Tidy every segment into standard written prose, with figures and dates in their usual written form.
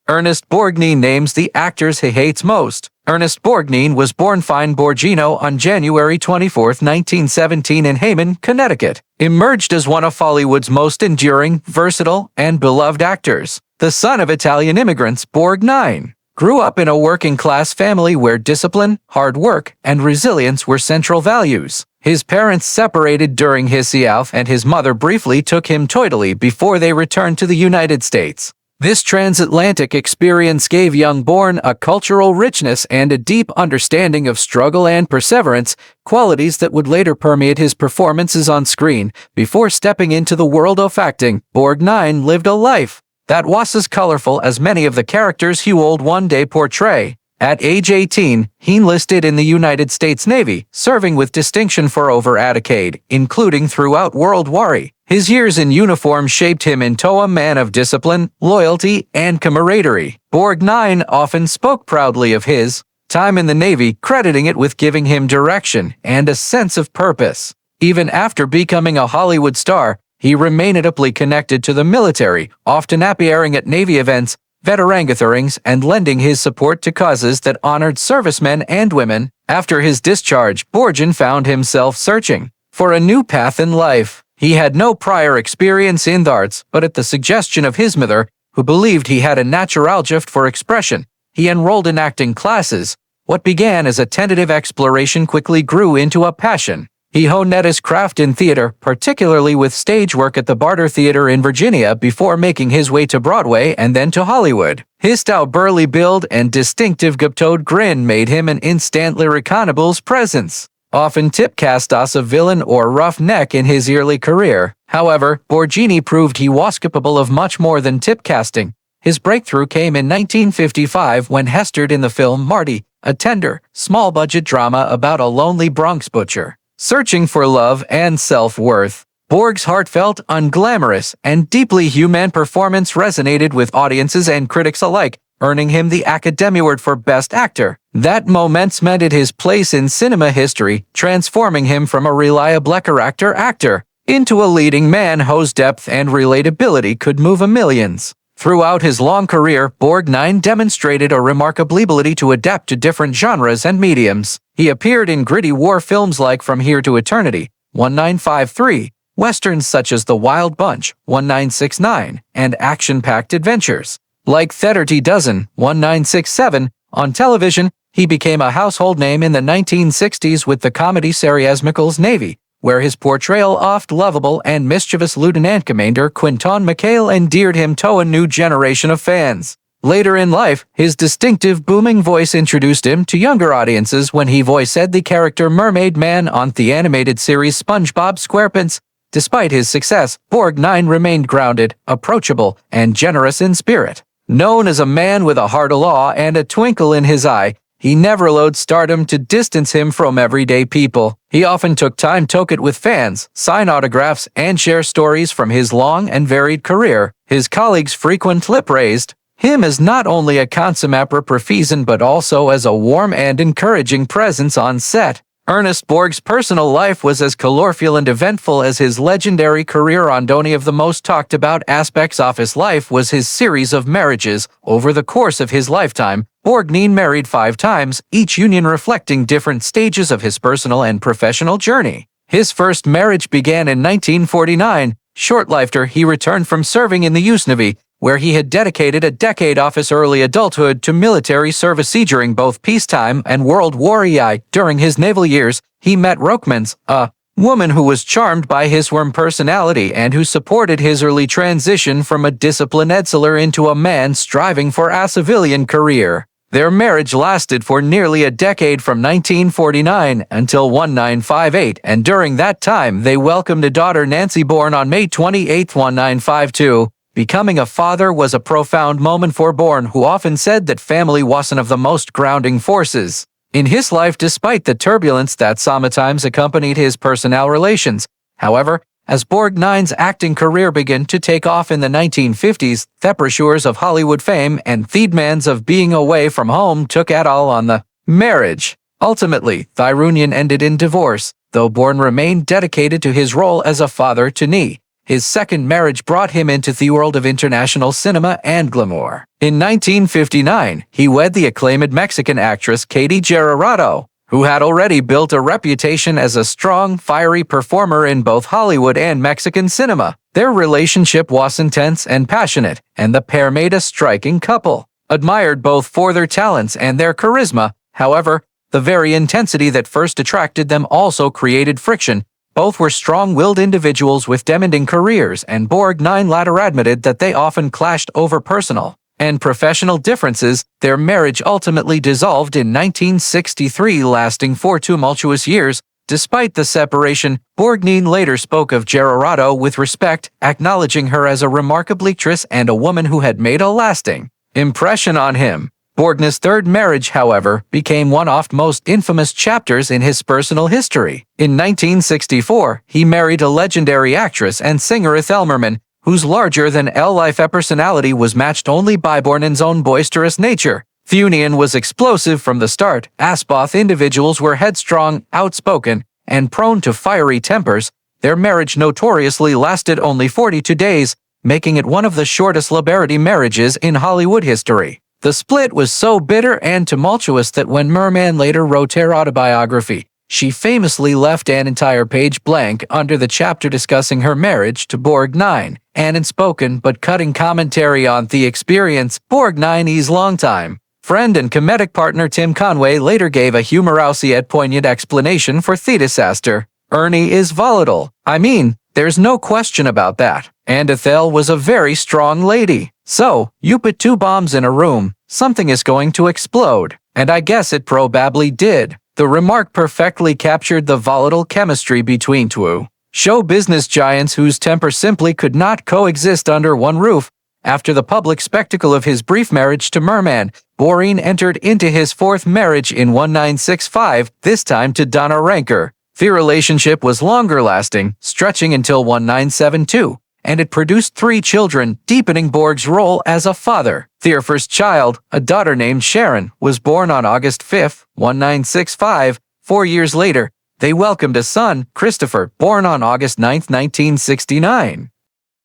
Ernest Borgnine names the actors he hates most. Ernest Borgnine was born Fine Borgino on January 24, 1917 in Hayman, Connecticut. Emerged as one of Hollywood's most enduring, versatile, and beloved actors. The son of Italian immigrants, Borgnine grew up in a working-class family where discipline, hard work, and resilience were central values. His parents separated during his youth, and his mother briefly took him to Italy before they returned to the United States. This transatlantic experience gave young Born a cultural richness and a deep understanding of struggle and perseverance, qualities that would later permeate his performances on screen. Before stepping into the world of acting, Borgnine lived a life that was as colorful as many of the characters he would one day portray. At age 18, he enlisted in the United States Navy, serving with distinction for over a decade, including throughout World War I. His years in uniform shaped him into a man of discipline, loyalty, and camaraderie. Borgnine often spoke proudly of his time in the Navy, crediting it with giving him direction and a sense of purpose. Even after becoming a Hollywood star, he remained deeply connected to the military, often appearing at Navy events, veteran gatherings, and lending his support to causes that honored servicemen and women. After his discharge, Borgnine found himself searching for a new path in life. He had no prior experience in the arts, but at the suggestion of his mother, who believed he had a natural gift for expression, he enrolled in acting classes. What began as a tentative exploration quickly grew into a passion. He honed his craft in theater, particularly with stage work at the Barter Theater in Virginia, before making his way to Broadway and then to Hollywood. His stout burly build and distinctive guptoed grin made him an instantly recognizable presence, often typecast as a villain or roughneck in his early career. However, Borgnine proved he was capable of much more than typecasting. His breakthrough came in 1955 when he starred in the film Marty, a tender, small-budget drama about a lonely Bronx butcher searching for love and self-worth. Borg's heartfelt, unglamorous, and deeply human performance resonated with audiences and critics alike, earning him the Academy Award for Best Actor. That moment cemented his place in cinema history, transforming him from a reliable actor into a leading man whose depth and relatability could move millions. Throughout his long career, Borgnine demonstrated a remarkable ability to adapt to different genres and mediums. He appeared in gritty war films like From Here to Eternity, 1953, westerns such as The Wild Bunch, 1969, and action-packed adventures like 30 Dozen, 1967. On television, he became a household name in the 1960s with the comedy series Michael's Navy, where his portrayal of lovable and mischievous Lieutenant Commander Quinton McHale endeared him to a new generation of fans. Later in life, his distinctive booming voice introduced him to younger audiences when he voiced the character Mermaid Man on the animated series SpongeBob SquarePants. Despite his success, Borgnine remained grounded, approachable, and generous in spirit. Known as a man with a heart of law and a twinkle in his eye, he never allowed stardom to distance him from everyday people. He often took time to talk with fans, sign autographs, and share stories from his long and varied career. His colleagues frequently praised him as not only a consummate profession but also as a warm and encouraging presence on set. Ernest Borg's personal life was as colorful and eventful as his legendary career. One of the most talked about aspects of his life was his series of marriages. Over the course of his lifetime, Borgnine married 5 times, each union reflecting different stages of his personal and professional journey. His first marriage began in 1949. Shortly after, he returned from serving in the US Navy, where he had dedicated a decade of his early adulthood to military service during both peacetime and World War I. During his naval years, he met Rockmans, a woman who was charmed by his warm personality and who supported his early transition from a disciplined sailor into a man striving for a civilian career. Their marriage lasted for nearly a decade from 1949 until 1958, and during that time they welcomed a daughter, Nancy, born on May 28, 1952. Becoming a father was a profound moment for Born, who often said that family was one of the most grounding forces in his life despite the turbulence that sometimes accompanied his personal relations. However, as Borgnine's acting career began to take off in the 1950s, the pressures of Hollywood fame and the demands of being away from home took a toll on the marriage. Ultimately, the union ended in divorce, though Born remained dedicated to his role as a father to Nee. his second marriage brought him into the world of international cinema and glamour. In 1959, he wed the acclaimed Mexican actress Katy Gerardo, who had already built a reputation as a strong, fiery performer in both Hollywood and Mexican cinema. Their relationship was intense and passionate, and the pair made a striking couple. Admired both for their talents and their charisma, however, the very intensity that first attracted them also created friction. Both were strong-willed individuals with demanding careers, and Borgnine later admitted that they often clashed over personal and professional differences. Their marriage ultimately dissolved in 1963, lasting 4 tumultuous years. Despite the separation, Borgnine later spoke of Gerardo with respect, acknowledging her as a remarkable actress and a woman who had made a lasting impression on him. Borgnine's third marriage, however, became one of the most infamous chapters in his personal history. In 1964, he married a legendary actress and singer Ethel Merman, whose larger-than-life personality was matched only by Borgnine's own boisterous nature. The union was explosive from the start, as both individuals were headstrong, outspoken, and prone to fiery tempers. Their marriage notoriously lasted only 42 days, making it one of the shortest celebrity marriages in Hollywood history. The split was so bitter and tumultuous that when Merman later wrote her autobiography, she famously left an entire page blank under the chapter discussing her marriage to Borgnine. An unspoken but cutting commentary on the experience. Borgnine's longtime friend and comedic partner Tim Conway later gave a humorous yet poignant explanation for the disaster. Ernie is volatile. I mean, there's no question about that. And Ethel was a very strong lady. So, you put 2 bombs in a room, something is going to explode. And I guess it probably did. The remark perfectly captured the volatile chemistry between two show business giants whose temper simply could not coexist under one roof. After the public spectacle of his brief marriage to Merman, Borgnine entered into his 4th marriage in 1965, this time to Donna Ranker. The relationship was longer-lasting, stretching until 1972, and it produced 3 children, deepening Borg's role as a father. Their first child, a daughter named Sharon, was born on August 5, 1965. 4 years later, they welcomed a son, Christopher, born on August 9, 1969.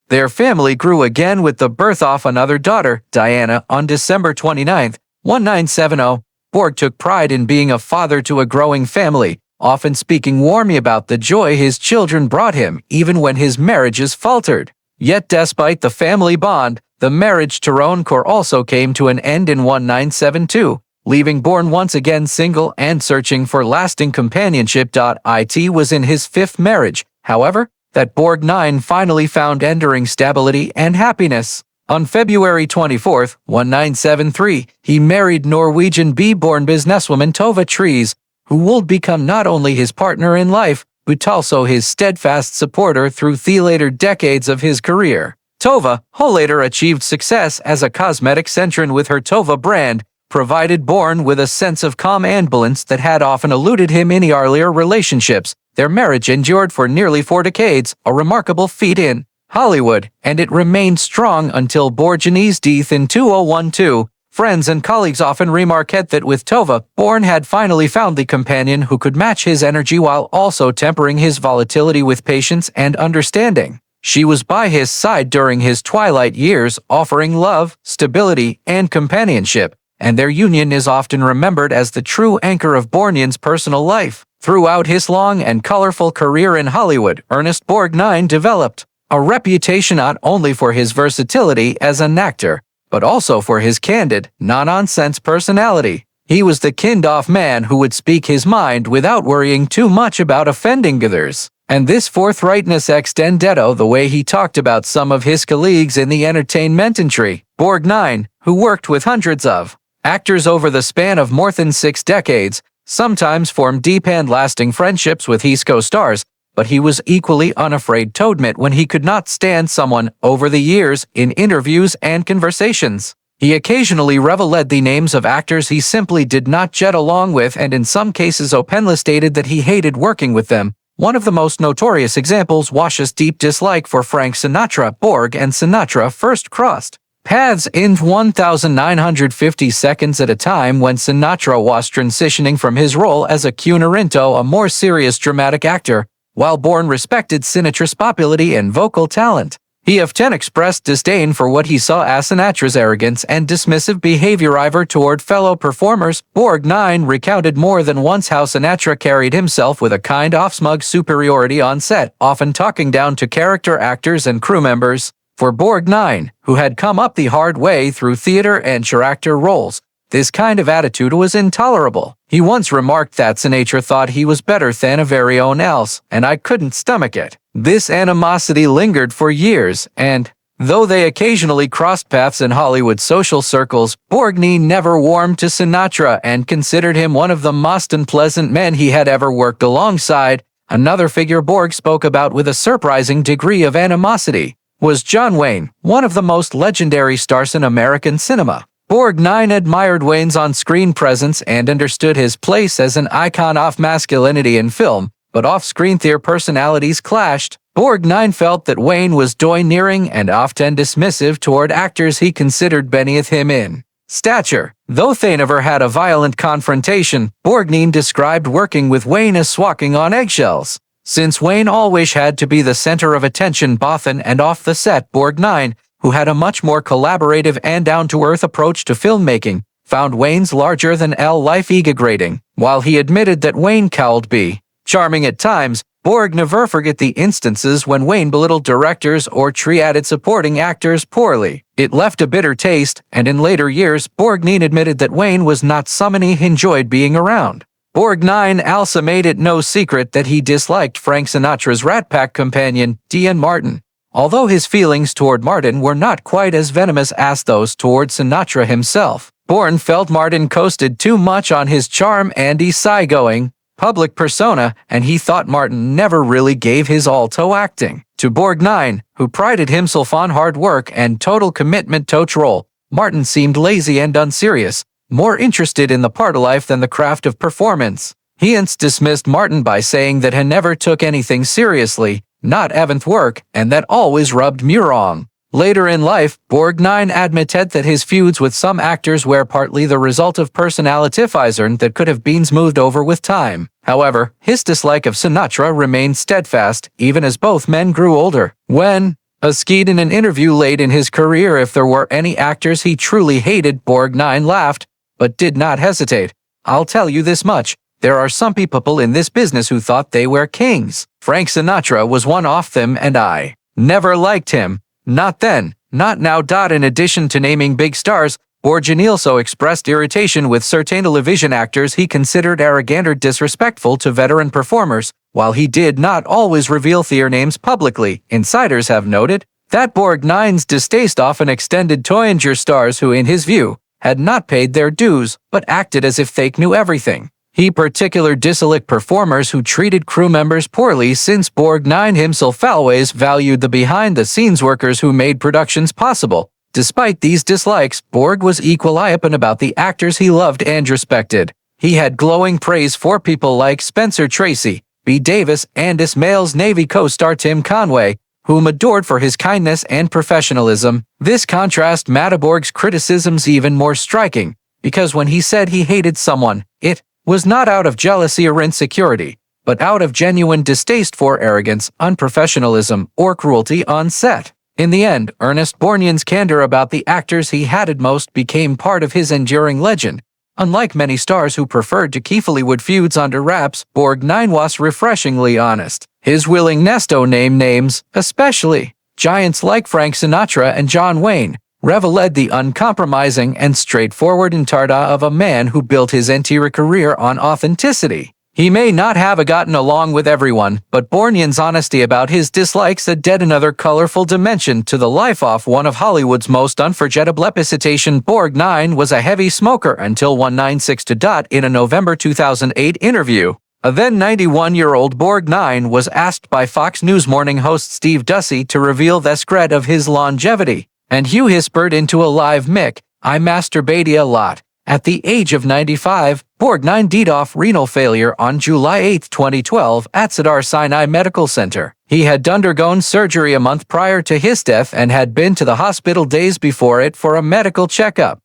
Their family grew again with the birth of another daughter, Diana, on December 29, 1970. Borg took pride in being a father to a growing family, often speaking warmly about the joy his children brought him, even when his marriages faltered. Yet despite the family bond, the marriage to Ranker also came to an end in 1972, leaving Borg once again single and searching for lasting companionship. It was in his 5th marriage, however, that Borgnine finally found enduring stability and happiness. On February 24, 1973, he married Norwegian-born businesswoman Tove Trees, who would become not only his partner in life, but also his steadfast supporter through the later decades of his career. Tove, who later achieved success as a cosmetic centron with her Tove brand, provided Borg with a sense of calm and balance that had often eluded him in earlier relationships. Their marriage endured for nearly 4 decades, a remarkable feat in Hollywood, and it remained strong until Borgnine's death in 2012. Friends and colleagues often remarked that with Tove, Borg had finally found the companion who could match his energy while also tempering his volatility with patience and understanding. She was by his side during his twilight years, offering love, stability, and companionship, and their union is often remembered as the true anchor of Borgnine's personal life. Throughout his long and colorful career in Hollywood, Ernest Borgnine developed a reputation not only for his versatility as an actor, but also for his candid, no-nonsense personality. He was the kind of man who would speak his mind without worrying too much about offending others. And this forthrightness extended the way he talked about some of his colleagues in the entertainment industry. Borgnine, who worked with hundreds of actors over the span of more than 6 decades, sometimes formed deep and lasting friendships with his co-stars, but he was equally unafraid to admit when he could not stand someone over the years in interviews and conversations. He occasionally revealed the names of actors he simply did not get along with, and in some cases openly stated that he hated working with them. One of the most notorious examples was his deep dislike for Frank Sinatra. Borg and Sinatra first crossed paths in 1950 seconds at a time when Sinatra was transitioning from his role as a crooner into a more serious dramatic actor. while Born respected Sinatra's popularity and vocal talent. He often expressed disdain for what he saw as Sinatra's arrogance and dismissive behavior toward fellow performers. Borgnine recounted more than once how Sinatra carried himself with a kind of smug superiority on set, often talking down to character actors and crew members. For Borgnine, who had come up the hard way through theater and character roles, this kind of attitude was intolerable. He once remarked that Sinatra thought he was better than everyone else, and I couldn't stomach it. This animosity lingered for years, and, though they occasionally crossed paths in Hollywood social circles, Borgnine never warmed to Sinatra and considered him one of the most unpleasant men he had ever worked alongside. Another figure Borg spoke about with a surprising degree of animosity was John Wayne, one of the most legendary stars in American cinema. Borgnine admired Wayne's on-screen presence and understood his place as an icon of masculinity in film, but off-screen their personalities clashed. Borgnine felt that Wayne was domineering and often dismissive toward actors he considered beneath him in stature. Though they never had a violent confrontation, Borgnine described working with Wayne as walking on eggshells. Since Wayne always had to be the center of attention both on and off the set, Borgnine, who had a much more collaborative and down-to-earth approach to filmmaking, found Wayne's larger-than-life ego-grating. While he admitted that Wayne could be charming at times, Borg never forget the instances when Wayne belittled directors or treated supporting actors poorly. It left a bitter taste, and in later years, Borgnine admitted that Wayne was not someone he enjoyed being around. Borgnine also made it no secret that he disliked Frank Sinatra's Rat Pack companion, Dean Martin. Although his feelings toward Martin were not quite as venomous as those toward Sinatra himself, Born felt Martin coasted too much on his charm and easygoing public persona, and he thought Martin never really gave his all to acting. To Borgnine, who prided himself on hard work and total commitment to each role, Martin seemed lazy and unserious, more interested in the part of life than the craft of performance. He dismissed Martin by saying that he never took anything seriously, not even work, and that always rubbed me wrong. Later in life, Borgnine admitted that his feuds with some actors were partly the result of personality that could have been smoothed over with time. However, his dislike of Sinatra remained steadfast, even as both men grew older. When asked in an interview late in his career if there were any actors he truly hated, Borgnine laughed, but did not hesitate. "I'll tell you this much. There are some people in this business who thought they were kings. Frank Sinatra was one of them, and I never liked him. Not then, not now." In addition to naming big stars, Borgnine also expressed irritation with certain television actors he considered arrogant or disrespectful to veteran performers. While he did not always reveal their names publicly, insiders have noted that Borgnine's distaste often extended to younger stars who, in his view, had not paid their dues, but acted as if they knew everything. He particularly disliked performers who treated crew members poorly, since Borgnine himself always valued the behind-the-scenes workers who made productions possible. Despite these dislikes, Borg was equally open about the actors he loved and respected. He had glowing praise for people like Spencer Tracy, B. Davis, and Ismail's Navy co-star Tim Conway, whom adored for his kindness and professionalism. This contrast made Borg's criticisms even more striking, because when he said he hated someone, it was not out of jealousy or insecurity, but out of genuine distaste for arrogance, unprofessionalism, or cruelty on set. In the end, Ernest Borgnine's candor about the actors he hated most became part of his enduring legend. Unlike many stars who preferred to keep Hollywood feuds under wraps, Borgnine was refreshingly honest. His willingness to name names, especially giants like Frank Sinatra and John Wayne, reveled the uncompromising and straightforward integrity of a man who built his entire career on authenticity. He may not have gotten along with everyone, but Borgnine's honesty about his dislikes added another colorful dimension to the life of one of Hollywood's most unforgettable episodes. Borgnine was a heavy smoker until 1962. In a November 2008 interview, a then 91-year-old Borgnine was asked by Fox News morning host Steve Dusty to reveal the secret of his longevity. And Hugh whispered into a live mic, "I masturbated a lot." At the age of 95, Borgnine died of renal failure on July 8, 2012 at Cedar Sinai Medical Center. He had undergone surgery a month prior to his death and had been to the hospital days before it for a medical checkup.